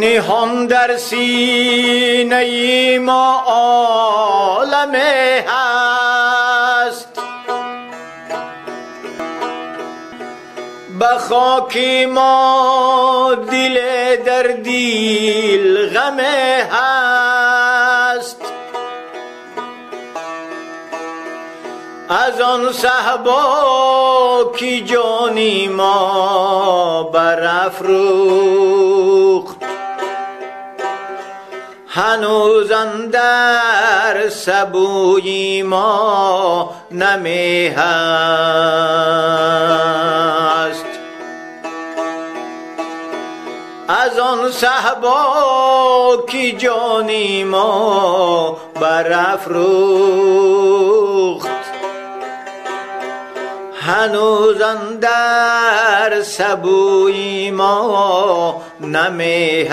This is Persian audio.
نهان در سینه ما عالم هست، به خاک ما دل در دل غم هست. از آن صحبا که جانی ما برافروخت، هنوز اندر سبوی ما نمی هست. از آن صحبا که جانی ما برافروخت، هنوز اندر سبوی ما نمی هست.